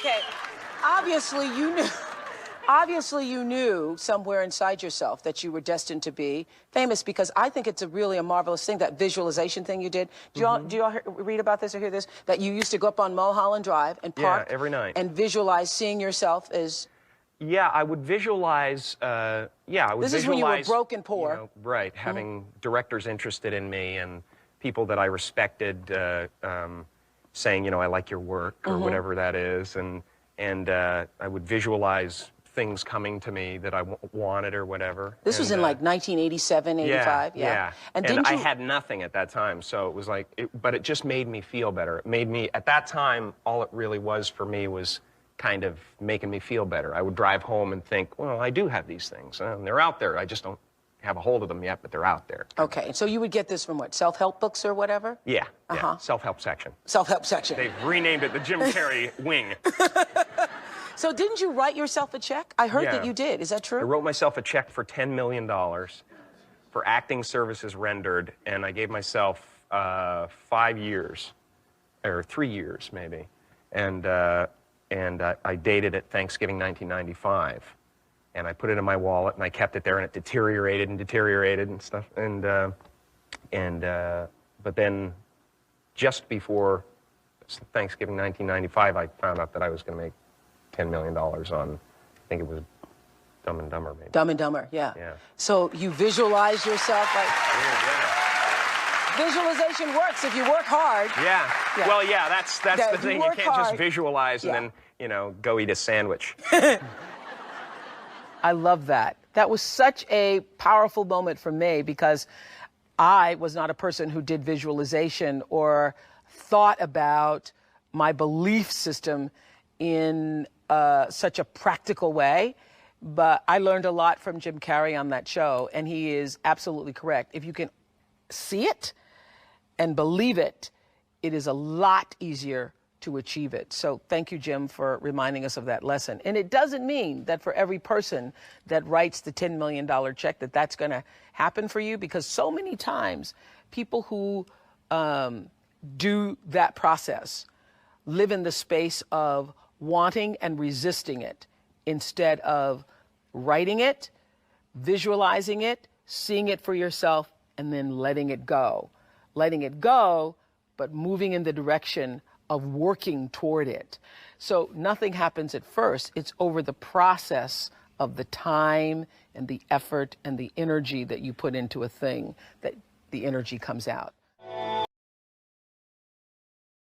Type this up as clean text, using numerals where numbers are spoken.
Okay. Obviously, you knew. Obviously, you knew somewhere inside yourself that you were destined to be famous, because I think it's really a marvelous thing, that visualization thing you did. Do you all read about this or hear this? That you used to go up on Mulholland Drive and park every night and visualize seeing yourself as... Yeah, I would visualize, This is when you were broke and poor. You know, right, having directors interested in me and people that I respected saying, you know, I like your work, or whatever that is. And I would visualize things coming to me that I wanted or whatever. This was in like 1987, 85? Yeah. And I had nothing at that time, so it was like, but it just made me feel better. It made me, at that time, all it really was for me was kind of making me feel better. I would drive home and think, well, I do have these things, and they're out there. I just don't have a hold of them yet, but they're out there. Okay, so you would get this from what, self-help books or whatever? Yeah, self-help section. Self-help section. They've renamed it the Jim Carrey wing. So didn't you write yourself a check? I heard that you did. Is that true? I wrote myself a check for $10 million for acting services rendered, and I gave myself 5 years, or 3 years maybe, and I dated it Thanksgiving 1995, and I put it in my wallet, and I kept it there, and it deteriorated and stuff, but then just before Thanksgiving 1995, I found out that I was going to make $10 million on, I think it was Dumb and Dumber, maybe. Dumb and Dumber, yeah. So you visualize yourself like... Visualization works if you work hard. Yeah. Well, yeah, that's the thing. You can't just visualize and then, you know, go eat a sandwich. I love that. That was such a powerful moment for me, because I was not a person who did visualization or thought about my belief system in such a practical way. But I learned a lot from Jim Carrey on that show, and he is absolutely correct. If you can see it and believe it, it is a lot easier to achieve it. So thank you, Jim, for reminding us of that lesson. And it doesn't mean that for every person that writes the $10 million check that that's going to happen for you, because so many times people who do that process live in the space of wanting and resisting it instead of writing it, visualizing it, seeing it for yourself, and then letting it go. Letting it go, but moving in the direction of working toward it. So nothing happens at first. It's over the process of the time and the effort and the energy that you put into a thing that the energy comes out.